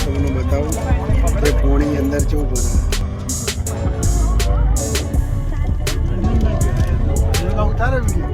તમને બતાવું કે પોણી અંદર કેવું ભરે. ઉતારે વિડીયો.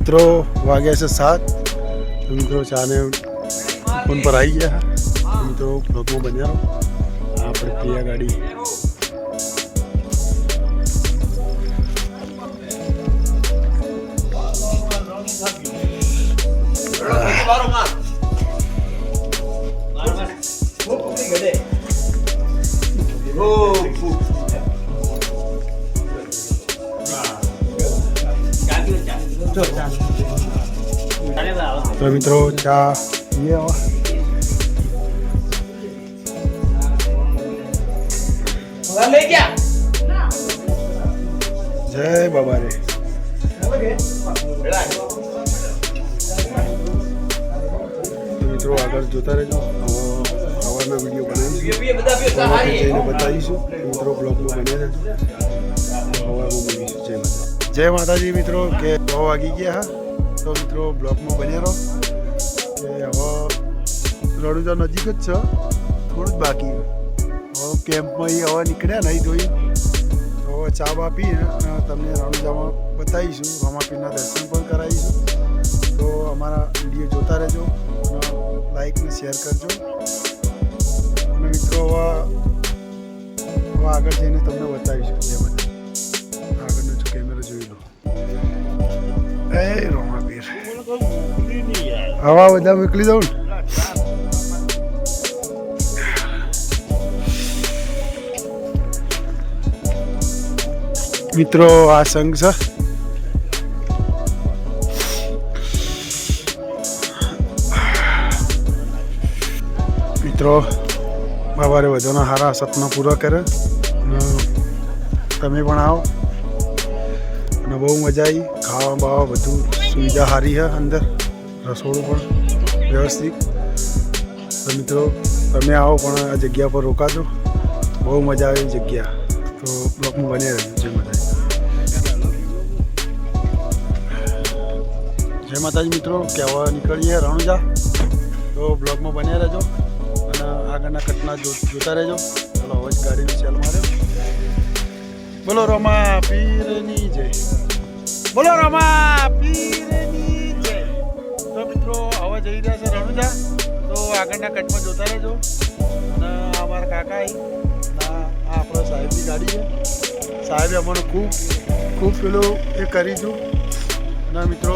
મિત્રો વાગ્યા છે 7. મિત્રો ચાને ફોન પર આવી ગયા. મિત્રો બ્લોગમાં બન્યા રહો. આપણે પ્રિયા ગાડી તો મિત્રો ચા પીએ. જય બાબા રે. મિત્રો આગળ જોતા રહેજો. સવારના વિડીયો બનાવીશું, બતાવીશું. મિત્રો બ્લોગમાં બની રહેજો. સવારમાં મળીશું. જય માતાજી. મિત્રો કે 9 વાગી ગયા. તો મિત્રો બ્લોગમાં બન્યા રહો. કે હવે રણુજા નજીક જ છે, થોડું જ બાકી. હવે કેમ્પમાં હવે નીકળ્યા નહીં ધોઈ. તો હવે ચા બા પીને તમને રણુજામાં બતાવીશું. રામાપીરના દર્શન પણ કરાવીશું. તો અમારા વિડીયો જોતા રહેજો અને લાઈક ને શેર કરજો. અને મિત્રો હવે આગળ જઈને તમને બતાવીશું. જે બધા આગળનો જો કેમેરો જોઈ લો. એ રોમાપીર હવા બધા મોકલી દઉં ને. મિત્રો આ સંઘ છે. મિત્રો બાબારે બધાના સારા સપના પૂરા કરે. તમે પણ આવો અને બહુ મજા આવી. ખાવા બાવા બધું સુવિધા સારી છે. અંદર રસોડું પણ વ્યવસ્થિત. તો મિત્રો તમે આવો પણ આ જગ્યા પર રોકાજો. બહુ મજા આવે જગ્યા. તો બ્લોગમાં બની રહેજો. જય માતાજી. જય માતાજી. મિત્રો કહેવા નીકળીએ રણુજા. તો બ્લોગમાં બન્યા રહેજો અને આગળના ઘટના જોતા રહેજો. ચાલો હવે જ ગાડીની ચાલ માર્યો. બોલો રમા પીરની જય. બોલો રમા પીરની જય. તો મિત્રો હવે જઈ રહ્યા છે રણુજા. તો આગળના કટમાં જોતા રહેજો. અને અમારા કાકા આપણા સાહેબની ગાડી છે. સાહેબે અમને ખૂબ પેલું એ કરીશું. અને મિત્રો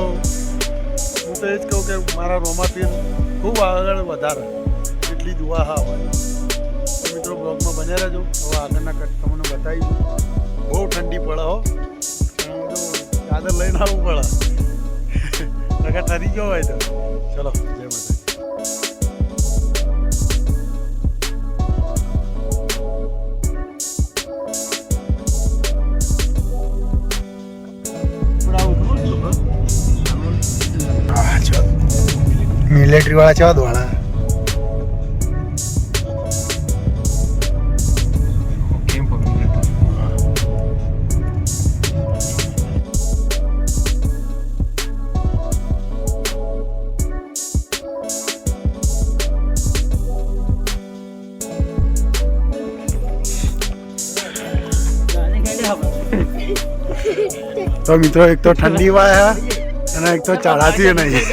હું તો એ જ કહું કે મારા રોમા પીર ખૂબ આગળ વધારે. એટલી દુઆ હા અમારી. તો મિત્રો બ્લોગમાં બન્યા રહેજો. હવે આગળના કટ તમને બતાવીશું. બહુ ઠંડી પડે હો. ચાદર લઈને આવવું પડે. નકર ઠરી ગયો હોય તો. ચલો જય માતા. મિલિટરી વાળા ચાદ વાળા. તો મિત્રો એક તો ઠંડી વાય અને એક તો ચડાતી નહીં.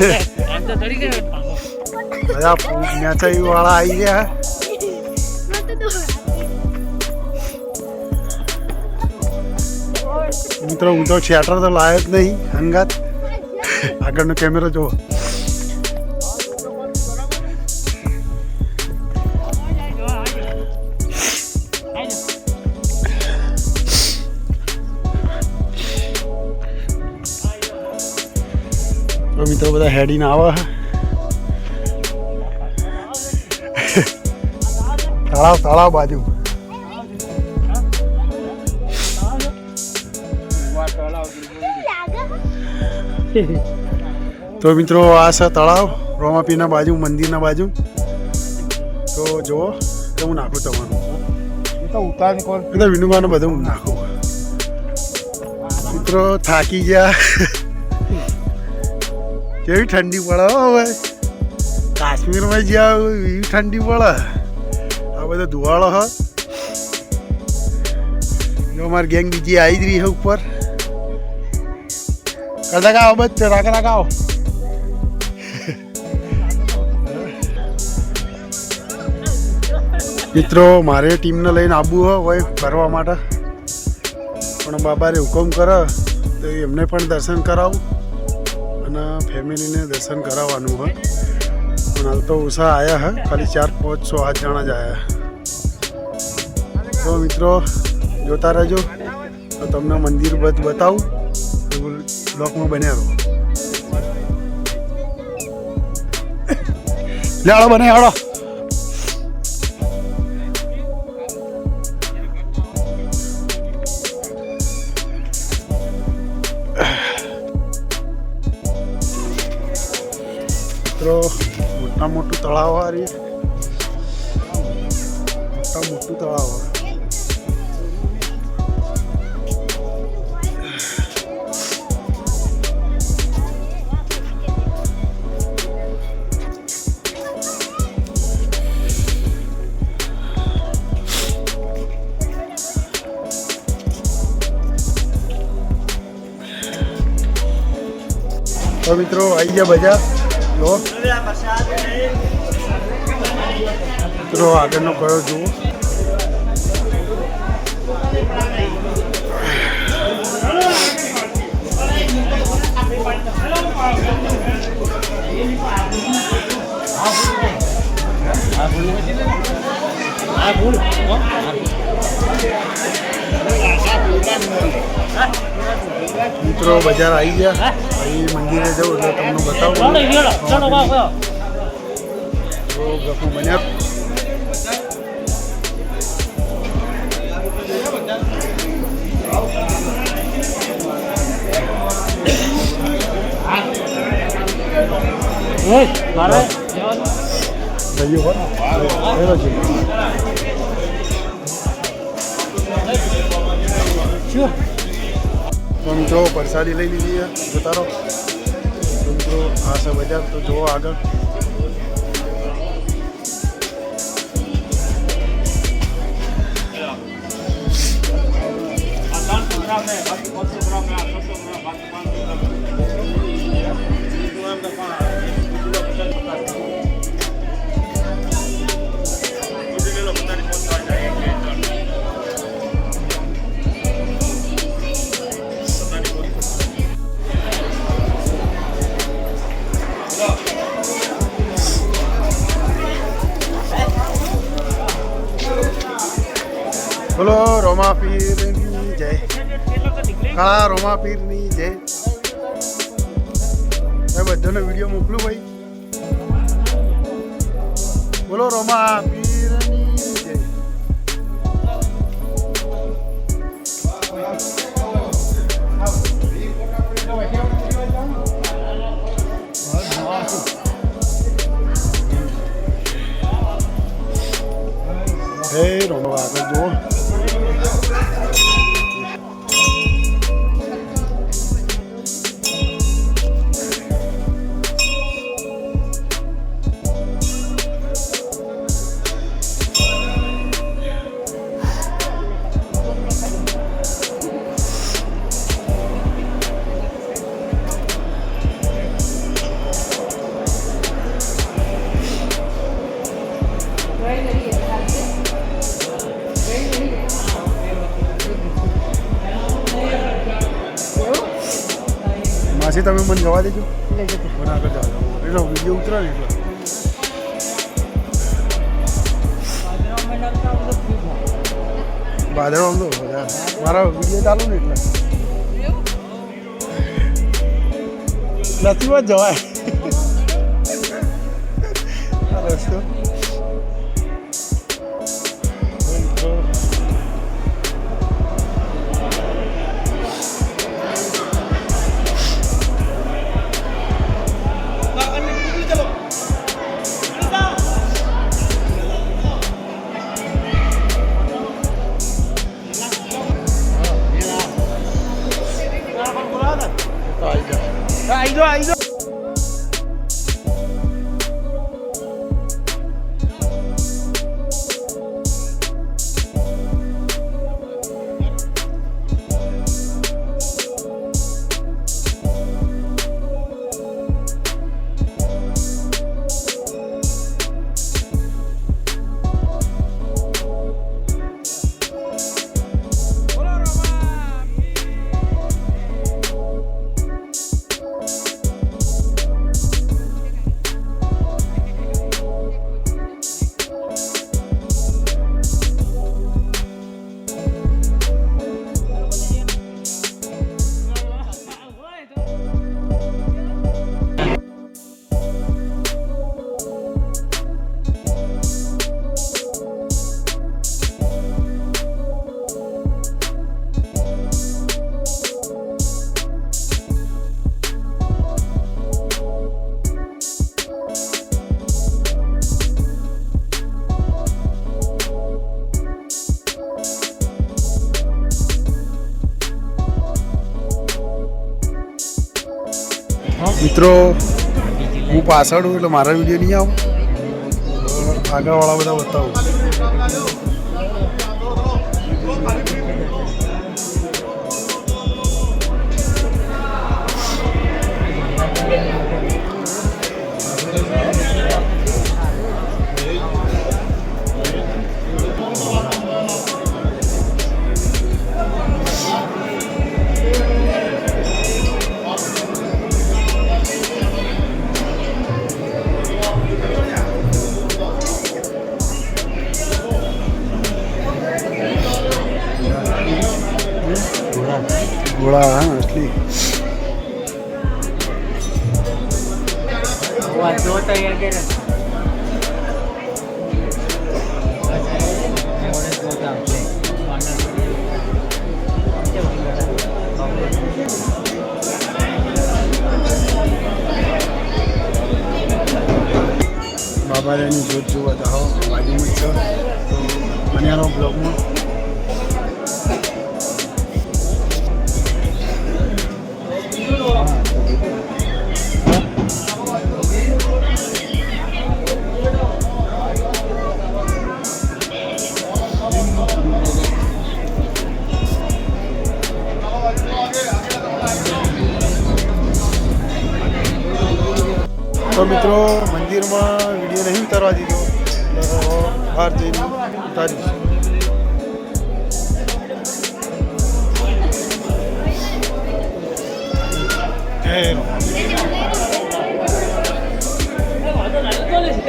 બધા નેચાઈ વાળા આવી ગયા. મિત્રો હું તો થિયેટર તો લાયો જ નહીં. અંગાત આગળનો કેમેરો જુઓ. તો મિત્રો બધા હેડીને આવે તળાવ બાજુ. તો મિત્રો આ છે તળાવ રોમાપીરના બાજુ, મંદિરના બાજુ. તો જુઓ કે હું નાખું તમારું બધા વિનુભાને બધું હું નાખું. મિત્રો થાકી ગયા. કેવી ઠંડી પડે હવે, કાશ્મીરમાં જ્યાં એવી ઠંડી પડે. આ બધો ધુવાળો હ. જો અમારી ગેંગ બીજી આવી જ રહી છે ઉપર. કરતા આવો બસ રાખ આવો. મિત્રો મારે ટીમને લઈને આવવું હોય ફરવા માટે, પણ બાબાએ હુકમ કરે તો એમને પણ દર્શન કરાવું અને ફેમિલીને દર્શન કરાવવાનું હોય. પણ હાલ તો ઓછા આવ્યા હે, ખાલી 4, 5, 6, 8 જણા જ આવ્યા. તો મિત્રો જોતા રહેજો, તો તમને મંદિર બતાવું. બ્લોકમાં બન્યા રહો. લે આડો બને આડો. મિત્રો મોટું તળાવ આ રહી, મોટું તળાવ. તો મિત્રો આવી ગયા બજાર. જો મિત્રો આગળનો કયો જુઓ. મિત્રો બજાર આવી ગયા. અહીં મંદિરે જવું એટલે તમને બતાવું. બન્યા તો મિત્રો પ્રસાદી લઈ લીધી જતા રહો. તો મિત્રો આ છે બજાર. તો જુઓ આગળ. બોલો રોમાપીરની જય. કાળા રોમાપીરની જય. બધાને વિડીયો મોકલું ભાઈ. બોલો રોમાપીરની જય. હે રોમા આગળ જુઓ. માસી તમે મને જવા દેજો. મને આગળ જવા દો. એનો વિડીયો ઉતરે ને એટલે ભાદરવા આમ તો મારા વિડીયો ચાલુ ને એટલે નસીબત જવાય આ રસ્તો. આઈ જાઓ. મિત્રો હું પાછળ એટલે મારા વિડીયો નહીં આવું, આગળવાળા બધા બતાવું. घोड़ा है असली बाबा रानी जोत जो बताओ बाजू में तो बनिया रहो ब्लॉग में. તો મિત્રો મંદિરમાં વિડીયો નહીં ઉતારવા દીધો, બહાર જઈને ઉતારીશ.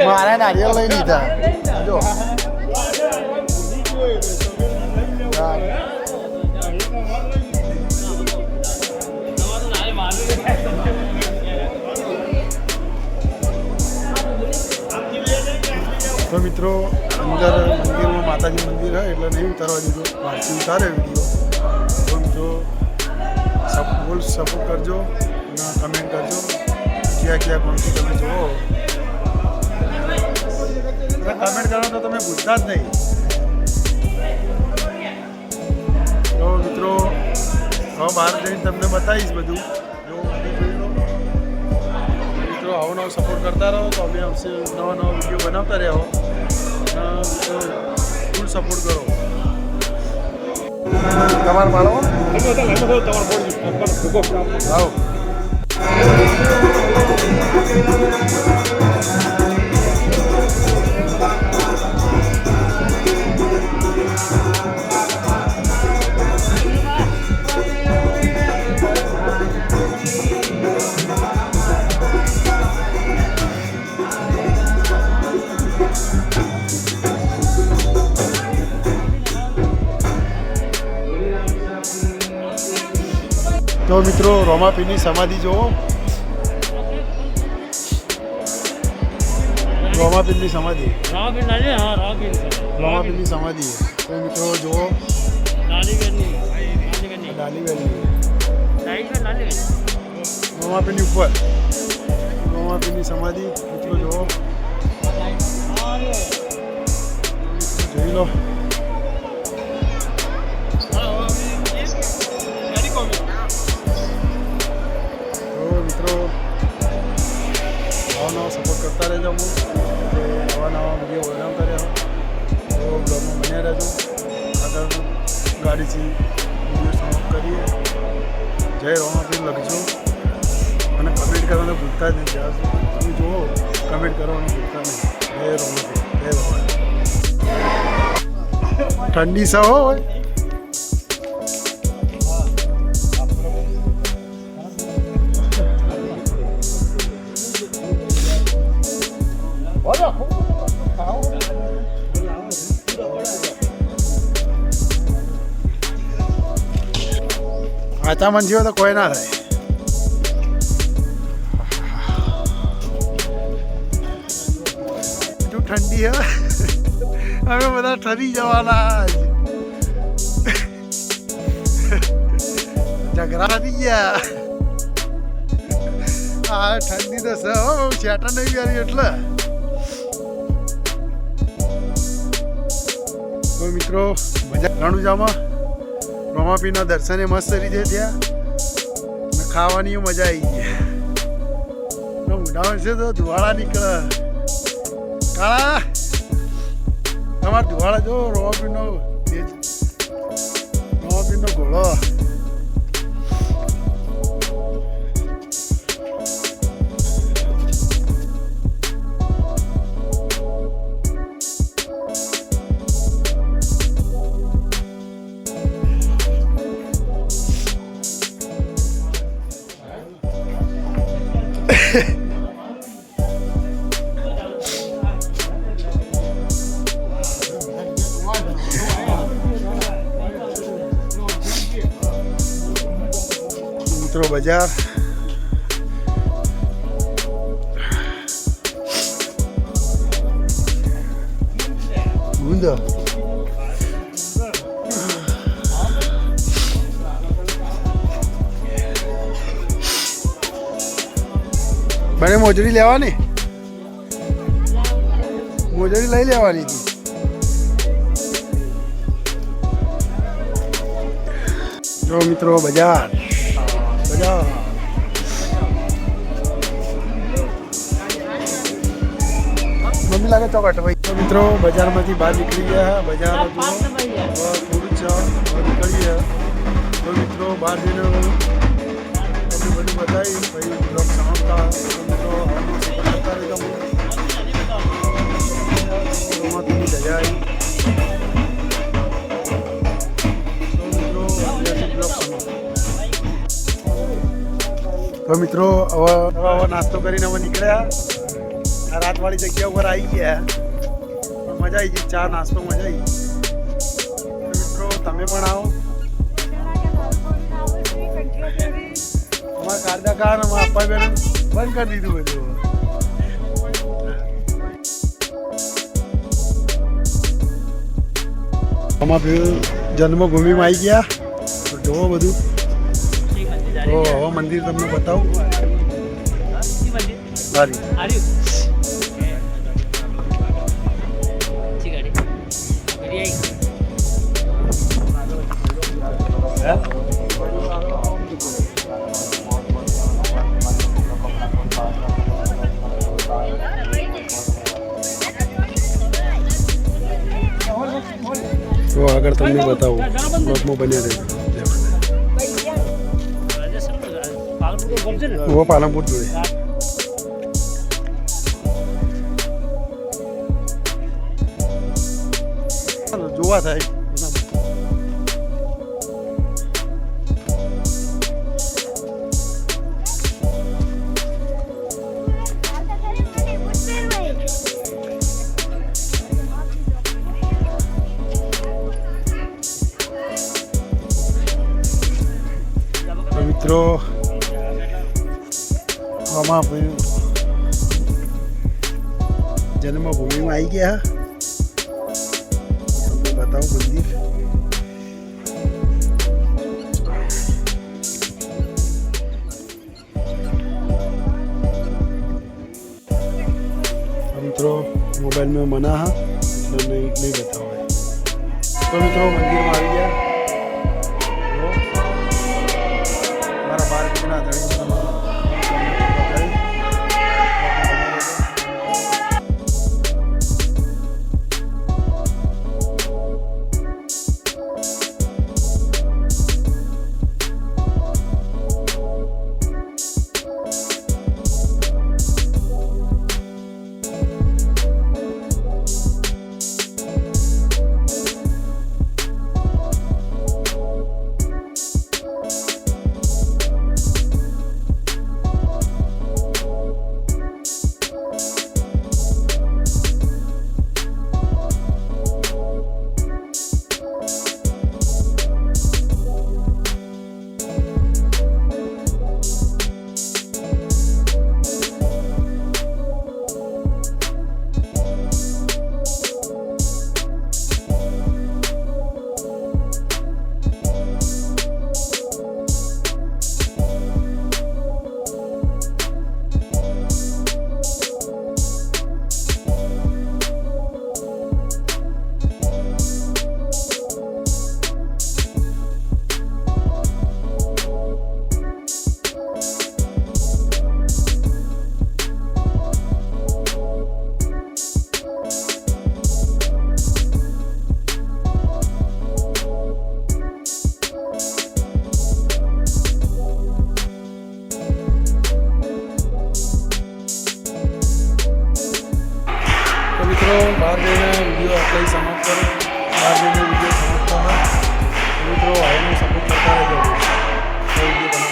મારે નારિયેળ લઈ લીધા જો. તો મિત્રો અંદર મંદિરમાં માતાજી મંદિર હોય એટલે નહીં ઉતારવા દીધો, બહારથી ઉતારે વિડીયો. તો મિત્રો ફૂલ સપોર્ટ કરજો અને કમેન્ટ કરજો ક્યાં ક્યાં કોણથી તમે જુઓ. કમેન્ટ કરો તો તમે ભૂલતા જ નહીં. તો મિત્રો હવે બહાર જઈને તમને બતાવીશ બધું. જો મિત્રો આવો નવો સપોર્ટ કરતા રહો તો અમે આવશે નવા નવા વિડીયો બનાવતા રહો. ફૂલ સપોર્ટ કરો. તમારે પાડો આવો. તો મિત્રો રોમાપીરની સમાધિ જુઓ. રોમાપીરની સમાધિ રામાપીર નાની હા રામાપીર રોમાપીરની સમાધિ તો મિત્રો જુઓ નાલીવેરની ડાલીવેલની નાલીવેર રોમાપીરની ઉપર રોમાપીરની સમાધિ મિત્રો જુઓ જોઈ લો મિત્રો નવા સપોર્ટ કરતા રહેજો હું નવા વિડીયો બનાવતા રહેજો તો બ્લોગમાં બન્યા રહેજો આગળ ગાડીથી વિડીયો સમાપ્ત કરીએ જય રોમાપીર લખજો અને કમેન્ટ કરવાનું ભૂલતા જ નહીં જ્યાં તમે જુઓ કમેન્ટ કરવાનું ભૂલતા નહીં જય રોમાપીર જય રોમાપીર ઠંડી સહ હોય આચામન જીવો તો કોઈ ના થાય એટલું ઠંડી હે હવે બધા ઠરી જવાના ઝઘડા થઈ ગયા હા ઠંડી તો છે હો શેટર નહીં પહેરી એટલે તો મિત્રો મજા રણુજામાં રોમાપીરના દર્શને મસ્ત રીતે થયા અને ખાવાની મજા આવી ગઈ ઉડાવણ છે તો ધુવાળા નીકળે કાળા તમારે ધુવાળા જો રોમાપીરનો ઘોડો મિત્રો બજાર ગુંદ બને મોજડી લેવાની મોજડી લઈ લેવાની હતી જો મિત્રો બજાર મમ્મી લાગે ચોકટ ભાઈ તો મિત્રો બજારમાંથી બહાર નીકળી ગયા બજારમાં થોડું છે નીકળીએ તો મિત્રો બહાર જઈને બધું બતાવી ભાઈ બ્લોગ સમાપ્તા મિત્રો કરતા રહેજો રોમાપીરની ધજા આવી તો મિત્રો હવે નાસ્તો કરીને હવે નીકળ્યા આ રાતવાળી જગ્યા ઉપર આવી ગયા મજા આવી ગઈ ચા નાસ્તો મજા આવી મિત્રો તમે પણ આવો અમારા કારદા કાર આપવા બેન બંધ કરી દીધું બધું રોમાપીર જન્મભૂમિમાં આવી ગયા તો જોવો બધું તો હવે મંદિર તમને બતાવું સારી તો આગળ તમને બતાવું બ્લોગમાં બન્યા રહેજો वो पालनपुर जोड़े જોવા થાય મિત્રો જન્મભૂમિમાં આવી ગયા તમને બતાવું મંદિર. મિત્રો મોબાઈલ में मना है એટલે નહીં બતાવો. તો મિત્રો મંદિરમાં આવી ગયા. જો મારા 12 દીકરા ધણી બહાર જઈને વિડીયો આપણે સમાપ્ત કરો. બહાર જઈને વિડીયો સમાપ્ત કરો. મિત્રો આવીને સપોર્ટ કરતા રહેજો. તો વિડીયો તમે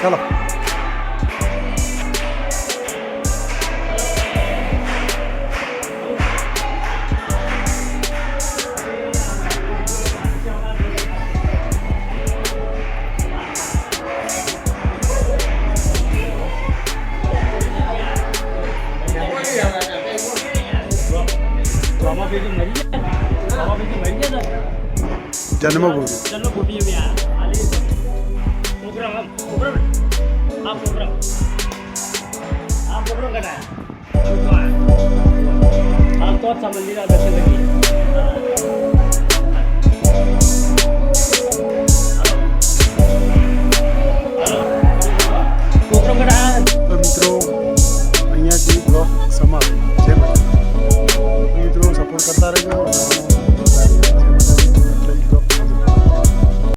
ચાલો. જન્મભૂમિ જન્મભૂમિ में आली प्रोग्राम आप प्रोग्राम कराया आप तो अच्छा मंदिर दर्शन लगी.